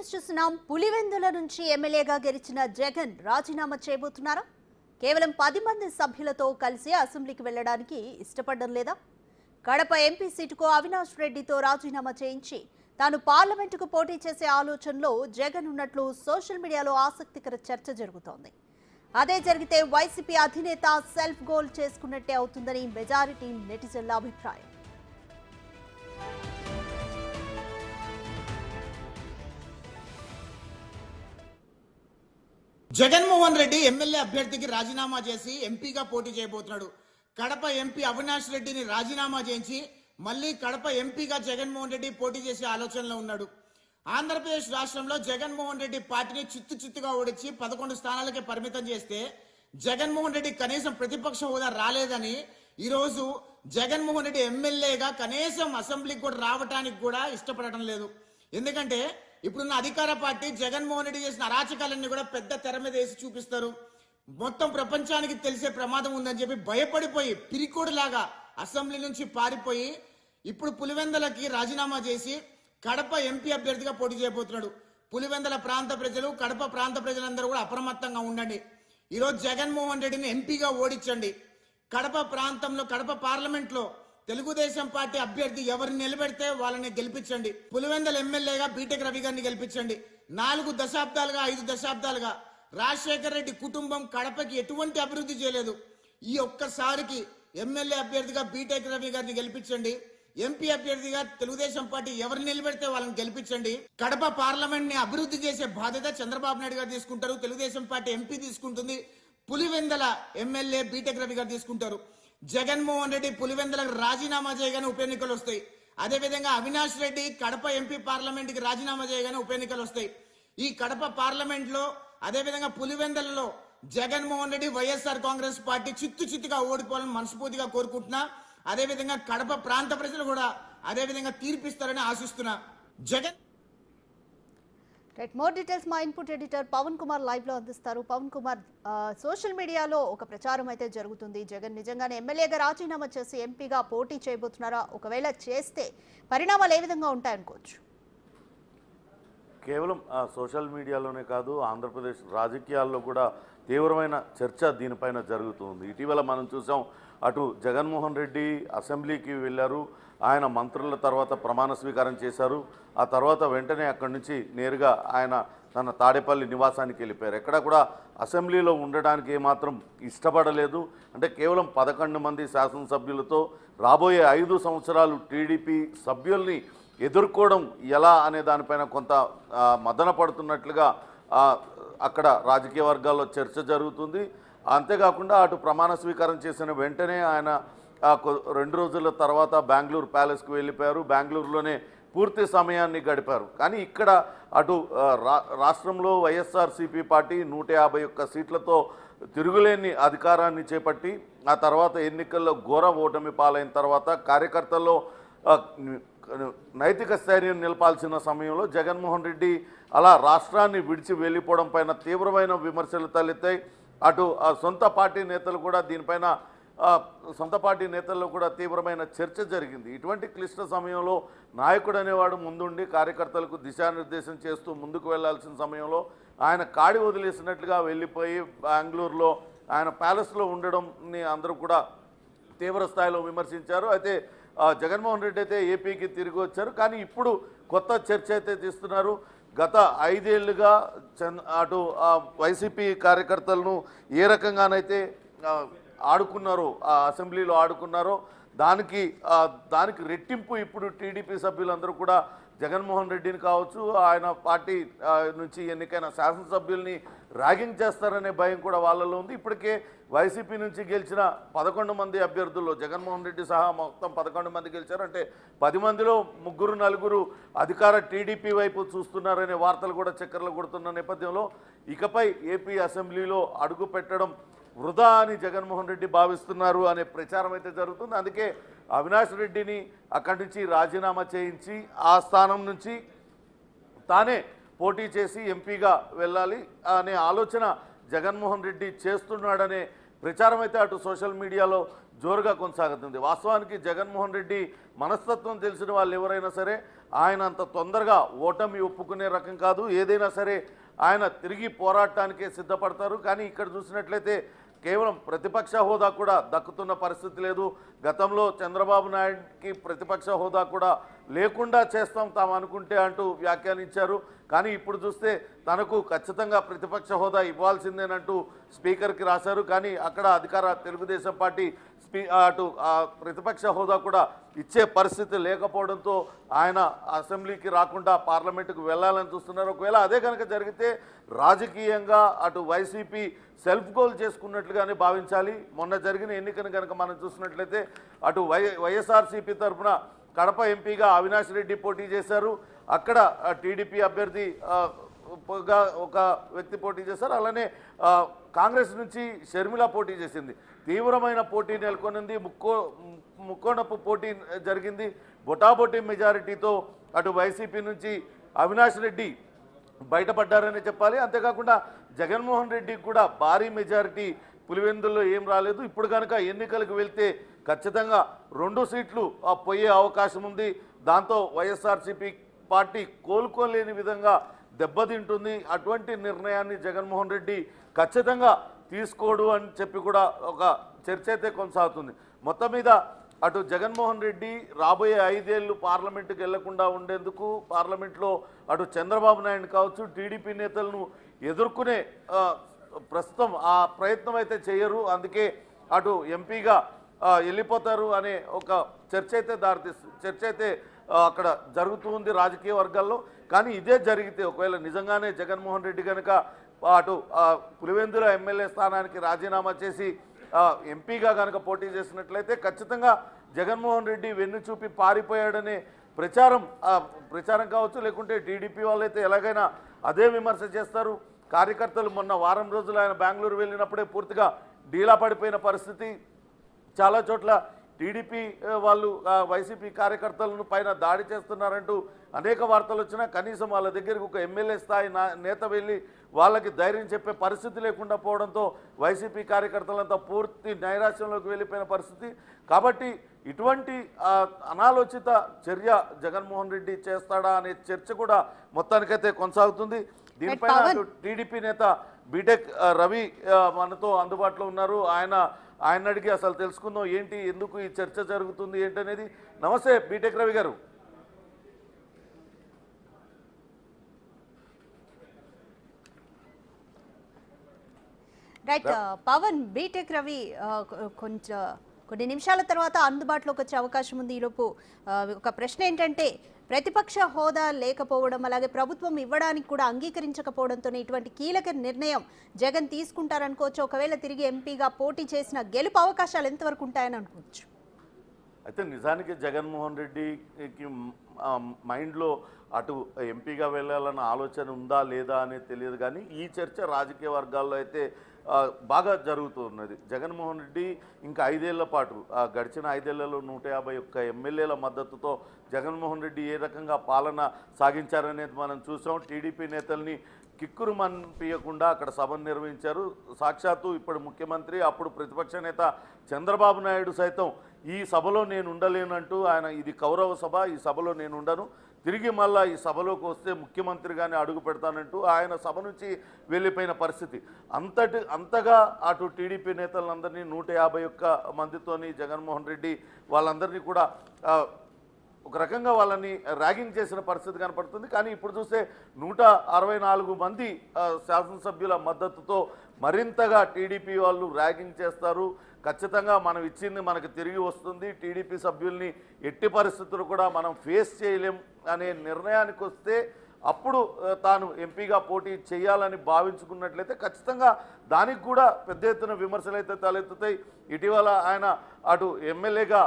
News చూస్తున్నాం. పులివెందుల నుంచి ఎమ్మెల్యేగా గెలిచిన జగన్ రాజీనామా చేయబోతున్నారా? కేవలం 10 మంది సభ్యులతో కలిసి అసెంబ్లీకి వెళ్లడానికి ఇష్టపడడం లేదా? కడప ఎంపీ సీటుకు అవినాష్ రెడ్డితో రాజీనామా చేయించి తాను పార్లమెంటుకు పోటీ చేసే ఆలోచనలో జగన్ ఉన్నట్లు సోషల్ మీడియాలో ఆసక్తికర చర్చ జరుగుతోంది. అదే జరిగితే వైసీపీ అధినేత సెల్ఫ్ గోల్ చేసుకున్నట్టే అవుతుందని మెజారిటీ నెటిజన్ల అభిప్రాయం. జగన్మోహన్ రెడ్డి ఎమ్మెల్యే అభ్యర్థికి రాజీనామా చేసి ఎంపీగా పోటీ చేయబోతున్నాడు. కడప ఎంపీ అవినాష్ రెడ్డిని రాజీనామా చేయించి మళ్ళీ కడప ఎంపీగా జగన్మోహన్ రెడ్డి పోటీ చేసే ఆలోచనలో ఉన్నాడు. ఆంధ్రప్రదేశ్ రాష్ట్రంలో జగన్మోహన్ రెడ్డి పార్టీని చిత్తుగా ఓడించి 11 స్థానాలకే పరిమితం చేస్తే జగన్మోహన్ రెడ్డి కనీసం ప్రతిపక్ష హోదా రాలేదని ఈరోజు జగన్మోహన్ రెడ్డి ఎమ్మెల్యేగా కనీసం అసెంబ్లీకి కూడా రావడానికి కూడా ఇష్టపడటం లేదు. ఎందుకంటే ఇప్పుడున్న అధికార పార్టీ జగన్మోహన్ రెడ్డి చేసిన అరాచకాలన్నీ కూడా పెద్ద తెర మీద వేసి చూపిస్తారు. మొత్తం ప్రపంచానికి తెలిసే ప్రమాదం ఉందని చెప్పి భయపడిపోయి పిరికోడులాగా అసెంబ్లీ నుంచి పారిపోయి ఇప్పుడు పులివెందలకి రాజీనామా చేసి కడప ఎంపీ అభ్యర్థిగా పోటీ చేయబోతున్నాడు. పులివెందల ప్రాంత ప్రజలు, కడప ప్రాంత ప్రజలందరూ కూడా అప్రమత్తంగా ఉండండి. ఈరోజు జగన్మోహన్ రెడ్డిని ఎంపీగా ఓడించండి. కడప ప్రాంతంలో, కడప పార్లమెంట్లో తెలుగుదేశం పార్టీ అభ్యర్థి ఎవరిని నిలబెడితే వాళ్ళని గెలిపించండి. పులివెందల ఎమ్మెల్యేగా బీటెక్ రవి గారిని గెలిపించండి. 4 దశాబ్దాలుగా 5 దశాబ్దాలుగా రాజశేఖర రెడ్డి కుటుంబం కడపకి ఎటువంటి అభివృద్ధి చేయలేదు. ఈ ఒక్కసారికి ఎమ్మెల్యే అభ్యర్థిగా బీటెక్ రవి గారిని గెలిపించండి. ఎంపీ అభ్యర్థిగా తెలుగుదేశం పార్టీ ఎవరిని నిలబెడితే వాళ్ళని గెలిపించండి. కడప పార్లమెంట్ ని అభివృద్ధి చేసే బాధ్యత చంద్రబాబు నాయుడు గారు తీసుకుంటారు, తెలుగుదేశం పార్టీ ఎంపీ తీసుకుంటుంది, పులివెందల ఎమ్మెల్యే బీటెక్ రవి గారు తీసుకుంటారు. జగన్మోహన్ రెడ్డి పులివెందులకు రాజీనామా చేయగానే ఉప ఎన్నికలు వస్తాయి. అదేవిధంగా అవినాష్ రెడ్డి కడప ఎంపీ పార్లమెంట్ కి రాజీనామా చేయగానే ఉప ఎన్నికలు వస్తాయి. ఈ కడప పార్లమెంట్ లో అదేవిధంగా పులివెందులలో జగన్మోహన్ రెడ్డి వైఎస్ఆర్ కాంగ్రెస్ పార్టీ చిత్తుగా ఓడిపోవాలని మనస్ఫూర్తిగా కోరుకుంటున్నా. అదేవిధంగా కడప ప్రాంత ప్రజలు కూడా అదేవిధంగా తీర్పిస్తారని ఆశిస్తున్నా. జగన్ మోర్ డీటెయిల్స్ మా input editor Pavan Kumar live లో అందిస్తారు. పవన్ కుమార్, సోషల్ మీడియాలో ఒక ప్రచారం అయితే జరుగుతుంది. జగన్ నిజంగానే ఎమ్మెల్యేగా రాజీనామా చేసి ఎంపీగా పోటీ చేయబోతున్నారా? ఒకవేళ చేస్తే పరిణామాలు ఏ విధంగా ఉంటాయనుకోవచ్చు? కేవలం సోషల్ మీడియాలోనే కాదు, ఆంధ్రప్రదేశ్ రాజకీయాల్లో కూడా తీవ్రమైన చర్చ దీనిపైన జరుగుతుంది. ఇటీవల మనం చూసాం, అటు జగన్మోహన్ రెడ్డి అసెంబ్లీకి వెళ్ళారు, ఆయన మంత్రుల తర్వాత ప్రమాణ స్వీకారం చేశారు. ఆ తర్వాత వెంటనే అక్కడి నుంచి నేరుగా ఆయన తన తాడేపల్లి నివాసానికి వెళ్ళిపోయారు. ఎక్కడ కూడా అసెంబ్లీలో ఉండడానికి ఏమాత్రం ఇష్టపడలేదు. అంటే కేవలం 11 మంది శాసనసభ్యులతో రాబోయే 5 సంవత్సరాలు టీడీపీ సభ్యుల్ని ఎదుర్కోవడం ఎలా అనే దానిపైన కొంత మదన పడుతున్నట్లుగా అక్కడ రాజకీయ వర్గాల్లో చర్చ జరుగుతుంది. అంతేకాకుండా అటు ప్రమాణ స్వీకారం చేసిన వెంటనే ఆయన 2 రోజుల తర్వాత బెంగళూరు ప్యాలెస్కి వెళ్ళిపోయారు. బెంగళూరులోనే పూర్తి సమయాన్ని గడిపారు. కానీ ఇక్కడ అటు రాష్ట్రంలో వైఎస్ఆర్సీపీ పార్టీ 151 సీట్లతో తిరుగులేని అధికారాన్ని చేపట్టి ఆ తర్వాత ఎన్నికల్లో ఘోర ఓటమి పాలైన తర్వాత కార్యకర్తల్లో నైతిక స్థైర్యం నిలపాల్సిన సమయంలో జగన్మోహన్ రెడ్డి అలా రాష్ట్రాన్ని విడిచి వెళ్ళిపోవడం పైన తీవ్రమైన విమర్శలు తలెత్తాయి. అటు సొంత పార్టీ నేతలు కూడా దీనిపైన సొంత పార్టీ నేతల్లో కూడా తీవ్రమైన చర్చ జరిగింది. ఇటువంటి క్లిష్ట సమయంలో నాయకుడు అనేవాడు ముందుండి కార్యకర్తలకు దిశానిర్దేశం చేస్తూ ముందుకు వెళ్లాల్సిన సమయంలో ఆయన కాడి వదిలేసినట్లుగా వెళ్ళిపోయి బెంగళూరులో ఆయన ప్యాలెస్లో ఉండడంని అందరూ కూడా తీవ్ర స్థాయిలో విమర్శించారు. అయితే జగన్మోహన్ రెడ్డి అయితే ఏపీకి తిరిగి వచ్చారు. కానీ ఇప్పుడు కొత్త చర్చ అయితే తీస్తున్నారు. గత 5 ఏళ్లుగా అటు వైసీపీ కార్యకర్తలను ఏ రకంగానైతే ఆడుకున్నారో, అసెంబ్లీలో ఆడుకున్నారో దానికి రెట్టింపు ఇప్పుడు టీడీపీ సభ్యులందరూ కూడా జగన్మోహన్ రెడ్డిని కావచ్చు, ఆయన పార్టీ నుంచి ఎన్నికైన శాసనసభ్యుల్ని ర్యాగింగ్ చేస్తారనే భయం కూడా వాళ్ళలో ఉంది. ఇప్పటికే వైసీపీ నుంచి గెలిచిన 11 మంది అభ్యర్థుల్లో జగన్మోహన్ రెడ్డి సహా మొత్తం 11 మంది గెలిచారు. అంటే 10 మందిలో 3-4 అధికార టీడీపీ వైపు చూస్తున్నారనే వార్తలు కూడా చక్కర్లు కొడుతున్న నేపథ్యంలో ఇకపై ఏపీ అసెంబ్లీలో అడుగు పెట్టడం వృధా అని జగన్మోహన్ రెడ్డి భావిస్తున్నారు అనే ప్రచారం అయితే జరుగుతుంది. అందుకే అవినాష్ రెడ్డిని అక్కడి నుంచి రాజీనామా చేయించి ఆ స్థానం నుంచి తానే పోటీ చేసి ఎంపీగా వెళ్ళాలి అనే ఆలోచన జగన్మోహన్ రెడ్డి చేస్తున్నాడనే ప్రచారం అయితే అటు సోషల్ మీడియాలో జోరుగా కొనసాగుతుంది. వాస్తవానికి జగన్మోహన్ రెడ్డి మనస్తత్వం తెలిసిన వాళ్ళు ఎవరైనా సరే ఆయన అంత తొందరగా ఓటమి ఒప్పుకునే రకం కాదు. ఏదైనా సరే ఆయన తిరిగి పోరాటానికే సిద్ధపడతారు. కానీ ఇక్కడ చూసినట్లయితే కేవలం ప్రతిపక్ష హోదా కూడా దక్కుతున్న పరిస్థితి లేదు. గతంలో చంద్రబాబు నాయుడుకి ప్రతిపక్ష హోదా కూడా లేకుండా చేస్తాం తాము అనుకుంటే అంటూ వ్యాఖ్యానించారు. కానీ ఇప్పుడు చూస్తే తనకు ఖచ్చితంగా ప్రతిపక్ష హోదా ఇవ్వాల్సిందేనంటూ స్పీకర్కి రాశారు. కానీ అక్కడ అధికార తెలుగుదేశం పార్టీ అటు ప్రతిపక్ష హోదా కూడా ఇచ్చే పరిస్థితి లేకపోవడంతో ఆయన అసెంబ్లీకి రాకుండా పార్లమెంటుకు వెళ్ళాలని చూస్తున్నారు. ఒకవేళ అదే కనుక జరిగితే రాజకీయంగా అటు వైసీపీ సెల్ఫ్ గోల్ చేసుకున్నట్లుగానే భావించాలి. మొన్న జరిగిన ఎన్నికను కనుక మనం చూసినట్లయితే అటు వైఎస్ఆర్సీపీ తరఫున కడప ఎంపీగా అవినాష్ రెడ్డి పోటీ చేశారు. అక్కడ టీడీపీ అభ్యర్థి ఒక వ్యక్తి పోటీ చేశారు. అలానే కాంగ్రెస్ నుంచి షర్మిల పోటీ చేసింది. తీవ్రమైన పోటీ నెలకొనింది. ముక్కోనపు పోటీ జరిగింది. బొటాబొటీ మెజారిటీతో అటు వైసీపీ నుంచి అవినాష్ రెడ్డి బయటపడ్డారని చెప్పాలి. అంతేకాకుండా జగన్మోహన్ రెడ్డికి కూడా భారీ మెజారిటీ పులివెందుల్లో ఏం రాలేదు. ఇప్పుడు కనుక ఎన్నికలకు వెళ్తే ఖచ్చితంగా 2 సీట్లు పోయే అవకాశం ఉంది. దాంతో వైఎస్ఆర్సీపీ పార్టీ కోలుకోలేని విధంగా దెబ్బతింటుంది. అటువంటి నిర్ణయాన్ని జగన్మోహన్ రెడ్డి ఖచ్చితంగా తీసుకోడు అని చెప్పి కూడా ఒక చర్చ అయితే కొనసాగుతుంది. మొత్తం మీద అటు జగన్మోహన్ రెడ్డి రాబోయే 5 ఏళ్ళు పార్లమెంటుకు వెళ్లకుండా ఉండేందుకు పార్లమెంట్లో అటు చంద్రబాబు నాయుడు కావచ్చు టీడీపీ నేతలను ఎదుర్కొనే ప్రస్తుతం ఆ ప్రయత్నం అయితే చేయరు. అందుకే అటు ఎంపీగా వెళ్ళిపోతారు అనే ఒక చర్చ అయితే అక్కడ జరుగుతూ ఉంది రాజకీయ వర్గాల్లో. కానీ ఇదే జరిగితే ఒకవేళ నిజంగానే జగన్మోహన్ రెడ్డి కనుక అటు పులివెందుల ఎమ్మెల్యే స్థానానికి రాజీనామా చేసి ఎంపీగా కనుక పోటీ చేసినట్లయితే ఖచ్చితంగా జగన్మోహన్ రెడ్డి వెన్ను చూపి పారిపోయాడనే ప్రచారం కావచ్చు. లేకుంటే టీడీపీ వాళ్ళైతే ఎలాగైనా అదే విమర్శ చేస్తారు. కార్యకర్తలు మొన్న వారం రోజులు ఆయన బెంగళూరు వెళ్ళినప్పుడే పూర్తిగా డీలా పడిపోయిన పరిస్థితి. చాలా చోట్ల టీడీపీ వాళ్ళు వైసీపీ కార్యకర్తలను పైన దాడి చేస్తున్నారంటూ అనేక వార్తలు వచ్చినా కనీసం వాళ్ళ దగ్గరికి ఒక ఎమ్మెల్యే స్థాయి నేత వెళ్ళి వాళ్ళకి ధైర్యం చెప్పే పరిస్థితి లేకుండా పోవడంతో వైసీపీ కార్యకర్తలంతా పూర్తి నైరాశ్యంలోకి వెళ్ళిపోయిన పరిస్థితి. కాబట్టి ఇటువంటి అనాలోచిత చర్య జగన్మోహన్ రెడ్డి చేస్తాడా అనే చర్చ కూడా మొత్తానికైతే కొనసాగుతుంది. దీనిపైన టీడీపీ నేత బీటెక్ రవి మనతో అందుబాటులో ఉన్నారు. ఆయన అడిగి అసలు తెలుసుకుందాం ఏంటి, ఎందుకు ఈ చర్చ జరుగుతుంది ఏంటనేది. నమస్తే బీటెక్ రవి గారు. రైట్ పవన్, బీటెక్ రవి కొన్ని నిమిషాల తర్వాత అందుబాటులోకి వచ్చే అవకాశం ఉంది. ఈలోపు ఒక ప్రశ్న ఏంటంటే, ప్రతిపక్ష హోదా లేకపోవడం అలాగే ప్రభుత్వం ఇవ్వడానికి కూడా అంగీకరించకపోవడంతో ఇటువంటి కీలక నిర్ణయం జగన్ తీసుకుంటారనుకోవచ్చు. ఒకవేళ తిరిగి ఎంపీగా పోటీ చేసిన గెలుపు అవకాశాలు ఎంతవరకు ఉంటాయని అనుకోవచ్చు? అయితే నిజానికి జగన్మోహన్ రెడ్డికి మైండ్లో అటు ఎంపీగా వెళ్ళాలన్న ఆలోచన ఉందా లేదా అనేది తెలియదు. కానీ ఈ చర్చ రాజకీయ వర్గాల్లో అయితే బాగా జరుగుతున్నది. జగన్మోహన్ రెడ్డి ఇంకా 5 ఏళ్ల పాటు గడిచిన 5 ఏళ్లలో 151 ఎమ్మెల్యేల మద్దతుతో జగన్మోహన్ రెడ్డి ఏ రకంగా పాలన సాగించారనేది మనం చూసాం. టీడీపీ నేతల్ని కిక్కురు మనిపించకుండా అక్కడ సభను నిర్వహించారు. సాక్షాత్తు ఇప్పుడు ముఖ్యమంత్రి అప్పుడు ప్రతిపక్ష నేత చంద్రబాబు నాయుడు సైతం ఈ సభలో నేను ఉండలేనంటూ ఆయన ఇది కౌరవ సభ, ఈ సభలో నేను ఉండను, తిరిగి మళ్ళా ఈ సభలోకి వస్తే ముఖ్యమంత్రిగానే అడుగు పెడతానంటూ ఆయన సభ నుంచి వెళ్ళిపోయిన పరిస్థితి. అంతగా అటు టీడీపీ నేతలందరినీ 151 మందితోని జగన్మోహన్ రెడ్డి వాళ్ళందరినీ కూడా ఒక రకంగా వాళ్ళని ర్యాగింగ్ చేసిన పరిస్థితి కనపడుతుంది. కానీ ఇప్పుడు చూస్తే 164 మంది శాసనసభ్యుల మద్దతుతో మరింతగా టీడీపీ వాళ్ళు ర్యాగింగ్ చేస్తారు. ఖచ్చితంగా మనం ఇచ్చింది మనకు తిరిగి వస్తుంది, టీడీపీ సభ్యుల్ని ఎట్టి పరిస్థితులు కూడా మనం ఫేస్ చేయలేం అనే నిర్ణయానికి వస్తే అప్పుడు తాను ఎంపీగా పోటీ చేయాలని భావించుకున్నట్లయితే ఖచ్చితంగా దానికి కూడా పెద్ద ఎత్తున విమర్శలు అయితే తలెత్తుతాయి. ఇటీవల ఆయన అటు ఎమ్మెల్యేగా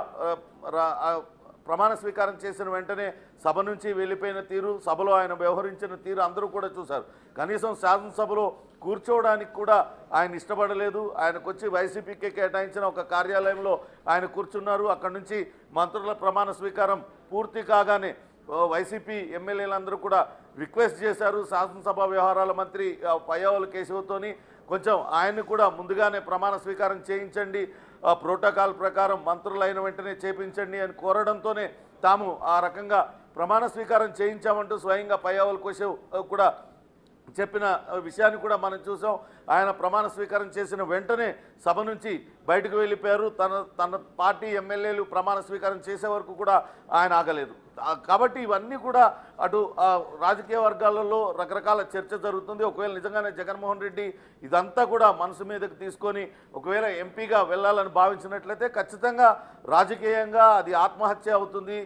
ప్రమాణ స్వీకారం చేసిన వెంటనే సభ నుంచి వెళ్ళిపోయిన తీరు, సభలో ఆయన వ్యవహరించిన తీరు అందరూ కూడా చూశారు. కనీసం శాసనసభలో కూర్చోవడానికి కూడా ఆయన ఇష్టపడలేదు. ఆయనకు వచ్చి వైసీపీకి కేటాయించిన ఒక కార్యాలయంలో ఆయన కూర్చున్నారు. అక్కడి నుంచి మంత్రుల ప్రమాణ స్వీకారం పూర్తి కాగానే వైసీపీ ఎమ్మెల్యేలందరూ కూడా రిక్వెస్ట్ చేశారు శాసనసభ వ్యవహారాల మంత్రి పయ్యావుల కేశవతోని కొంచెం ఆయన్ని కూడా ముందుగానే ప్రమాణ స్వీకారం చేయించండి, ప్రోటోకాల్ ప్రకారం మంత్రులైన వెంటనే చేపించండి అని కోరడంతోనే తాము ఆ రకంగా ప్రమాణ స్వీకారం చేయించామంటూ స్వయంగా పయ్యావుల కేశవ్ కూడా చెప్పిన విషయాన్ని కూడా మనం చూసాం. ఆయన ప్రమాణ స్వీకారం చేసిన వెంటనే సభ నుంచి బయటకు వెళ్ళిపోయారు. తన పార్టీ ఎమ్మెల్యేలు ప్రమాణ స్వీకారం చేసే వరకు కూడా ఆయన ఆగలేదు. కాబట్టి ఇవన్నీ కూడా అటు రాజకీయ వర్గాలలో రకరకాల చర్చ జరుగుతుంది. ఒకవేళ నిజంగానే జగన్మోహన్ రెడ్డి ఇదంతా కూడా మనసు మీదకి తీసుకొని ఒకవేళ ఎంపీగా వెళ్ళాలని భావించినట్లయితే ఖచ్చితంగా రాజకీయంగా అది ఆత్మహత్య అవుతుంది.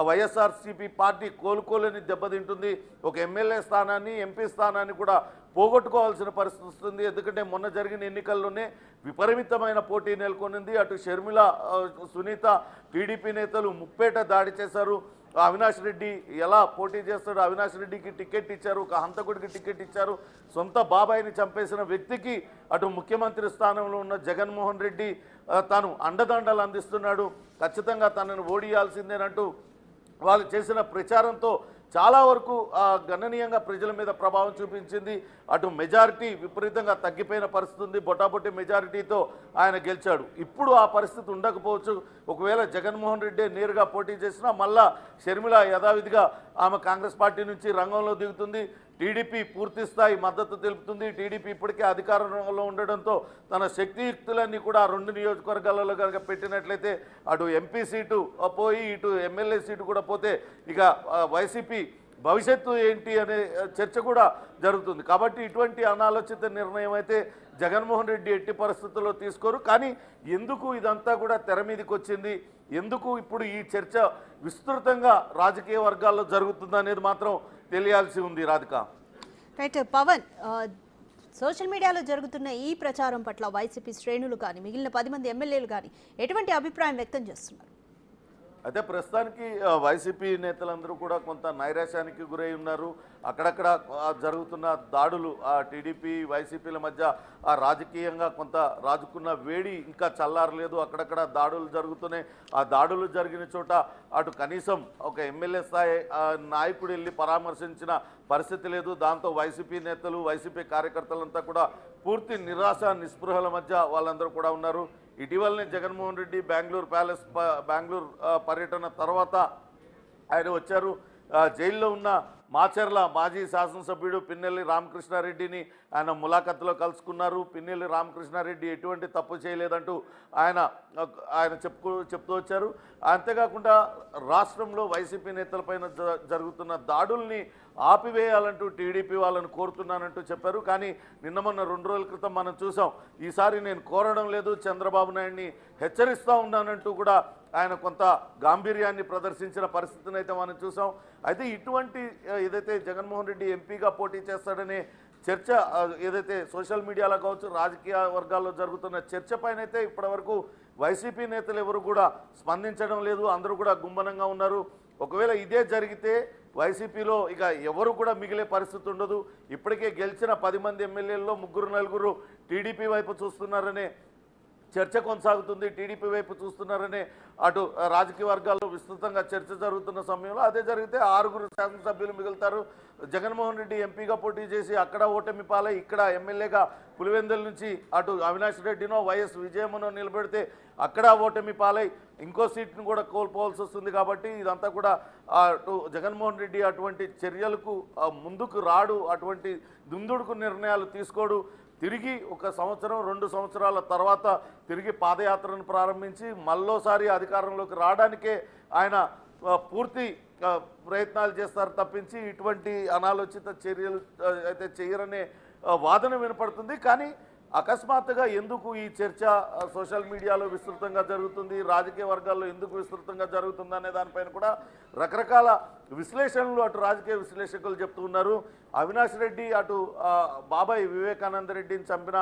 వైఎస్ఆర్సీపీ పార్టీ కోలుకోలేని దెబ్బతింటుంది. ఒక ఎమ్మెల్యే స్థానాన్ని, ఎంపీ స్థానాన్ని కూడా పోగొట్టుకోవాల్సిన పరిస్థితి వస్తుంది. ఎందుకంటే మొన్న జరిగిన ఎన్నికల్లోనే విపరీతమైన పోటీ నెలకొనింది. అటు షర్మిల, సునీత, టీడీపీ నేతలు ముప్పేట దాడి చేశారు. అవినాష్ రెడ్డి ఎలా పోటీ చేస్తాడు? అవినాష్ రెడ్డికి టికెట్ ఇచ్చారు, ఒక హంతకుడికి టికెట్ ఇచ్చారు. సొంత బాబాయిని చంపేసిన వ్యక్తికి అటు ముఖ్యమంత్రి స్థానంలో ఉన్న జగన్మోహన్ రెడ్డి తాను అండదండలు అందిస్తున్నాడు, ఖచ్చితంగా తనను ఓడియాల్సిందేనంటూ వాళ్ళు చేసిన ప్రచారంతో చాలా వరకు గణనీయంగా ప్రజల మీద ప్రభావం చూపించింది. అటు మెజారిటీ విపరీతంగా తగ్గిపోయిన పరిస్థితి ఉంది. బొటాబొట్టి మెజారిటీతో ఆయన గెలిచాడు. ఇప్పుడు ఆ పరిస్థితి ఉండకపోవచ్చు. ఒకవేళ జగన్మోహన్ రెడ్డి నేరుగా పోటీ చేసినా మళ్ళా షర్మిల యథావిధిగా ఆమె కాంగ్రెస్ పార్టీ నుంచి రంగంలో దిగుతుంది. టీడీపీ పూర్తి స్థాయి మద్దతు తెలుపుతుంది. టీడీపీ ఇప్పటికే అధికారంలో ఉండడంతో తన శక్తియుక్తులన్నీ కూడా 2 నియోజకవర్గాలలో కనుక పెట్టినట్లయితే అటు ఎంపీ సీటు పోయి ఇటు ఎమ్మెల్యే సీటు కూడా పోతే ఇక వైసీపీ భవిష్యత్తు ఏంటి అనే చర్చ కూడా జరుగుతుంది. కాబట్టి ఇటువంటి అనాలోచిత నిర్ణయం అయితే జగన్మోహన్ రెడ్డి ఎట్టి పరిస్థితుల్లో తీసుకోరు. కానీ ఎందుకు ఇదంతా కూడా తెర మీదకి వచ్చింది, ఎందుకు ఇప్పుడు ఈ చర్చ విస్తృతంగా రాజకీయ వర్గాల్లో జరుగుతుంది అనేది మాత్రం తెలియాల్సి ఉంది. రాధిక. రైట్ పవన్, సోషల్ మీడియాలో జరుగుతున్న ఈ ప్రచారం పట్ల వైసీపీ శ్రేణులు కానీ మిగిలిన 10 మంది ఎమ్మెల్యేలు కానీ ఎటువంటి అభిప్రాయం వ్యక్తం చేస్తున్నారు? అయితే ప్రస్తుతానికి వైసీపీ నేతలందరూ కూడా కొంత నైరాశ్యానికి గురై ఉన్నారు. అక్కడక్కడ జరుగుతున్న దాడులు టీడీపీ వైసీపీల మధ్య రాజకీయంగా కొంత రాజుకున్న వేడి ఇంకా చల్లారలేదు. అక్కడక్కడ దాడులు జరుగుతున్నాయి. ఆ దాడులు జరిగిన చోట అటు కనీసం ఒక ఎమ్మెల్యే స్థాయి నాయకుడు వెళ్ళి పరామర్శించిన పరిస్థితి లేదు. దాంతో వైసీపీ నేతలు, వైసీపీ కార్యకర్తలంతా కూడా పూర్తి నిరాశ నిస్పృహల మధ్య వాళ్ళందరూ కూడా ఉన్నారు. ఇటీవలనే జగన్మోహన్ రెడ్డి బెంగళూరు పర్యటన తర్వాత ఆయన వచ్చారు. జైల్లో ఉన్న మాచర్ల మాజీ శాసనసభ్యుడు పిన్నెల్లి రామకృష్ణారెడ్డిని ఆయన ములాఖత్తులో కలుసుకున్నారు. పిన్నెల్లి రామకృష్ణారెడ్డి ఎటువంటి తప్పు చేయలేదంటూ ఆయన చెప్తూ వచ్చారు. అంతేకాకుండా రాష్ట్రంలో వైసీపీ నేతలపైన జరుగుతున్న దాడుల్ని ఆపివేయాలంటూ టీడీపీ వాళ్ళని కోరుతున్నానంటూ చెప్పారు. కానీ నిన్న మొన్న 2 రోజుల క్రితం మనం చూసాం, ఈసారి నేను కోరడం లేదు, చంద్రబాబు నాయుడిని హెచ్చరిస్తూ ఉన్నానంటూ కూడా ఆయన కొంత గాంభీర్యాన్ని ప్రదర్శించిన పరిస్థితిని అయితే మనం చూసాం. అయితే ఇటువంటి ఏదైతే జగన్మోహన్ రెడ్డి ఎంపీగా పోటీ చేస్తాడనే చర్చ ఏదైతే సోషల్ మీడియాలో కావచ్చు, రాజకీయ వర్గాల్లో జరుగుతున్న చర్చ పైన అయితే ఇప్పటివరకు వైసీపీ నేతలు ఎవరు కూడా స్పందించడం లేదు. అందరూ కూడా గుంభనంగా ఉన్నారు. ఒకవేళ ఇదే జరిగితే వైసీపీలో ఇక ఎవరు కూడా మిగిలే పరిస్థితి ఉండదు. ఇప్పటికే గెలిచిన 10 మంది ఎమ్మెల్యేల్లో 3-4 టీడీపీ వైపు చూస్తున్నారనే చర్చ కొనసాగుతుంది. టీడీపీ వైపు చూస్తున్నారనే అటు రాజకీయ వర్గాల్లో విస్తృతంగా చర్చ జరుగుతున్న సమయంలో అదే జరిగితే 6 శాసనసభ్యులు మిగులుతారు. జగన్మోహన్ రెడ్డి ఎంపీగా పోటీ చేసి అక్కడ ఓటమి పాలై ఇక్కడ ఎమ్మెల్యేగా పులివెందుల నుంచి అటు అవినాష్ రెడ్డినో వైఎస్ విజయమ్మనో నిలబెడితే అక్కడ ఓటమి పాలై ఇంకో సీట్ను కూడా కోల్పోవాల్సి వస్తుంది. కాబట్టి ఇదంతా కూడా అటు జగన్మోహన్ రెడ్డి అటువంటి చర్యలకు ముందుకు రాడు, అటువంటి దుందుడుకు నిర్ణయాలు తీసుకోడు. తిరిగి 1 సంవత్సరం 2 సంవత్సరాల తర్వాత తిరిగి పాదయాత్రను ప్రారంభించి మళ్ళోసారి అధికారంలోకి రావడానికే ఆయన పూర్తి ప్రయత్నాలు చేస్తారు తప్పించి ఇటువంటి అనాలోచిత చర్యలు అయితే చేయరనే వాదన వినపడుతుంది. కానీ అకస్మాత్తుగా ఎందుకు ఈ చర్చ సోషల్ మీడియాలో విస్తృతంగా జరుగుతుంది, రాజకీయ వర్గాల్లో ఎందుకు విస్తృతంగా జరుగుతుంది అనే దానిపైన కూడా రకరకాల విశ్లేషణలు అటు రాజకీయ విశ్లేషకులు చెప్తూ ఉన్నారు. అవినాష్ రెడ్డి అటు బాబాయ్ వివేకానంద రెడ్డిని చంపిన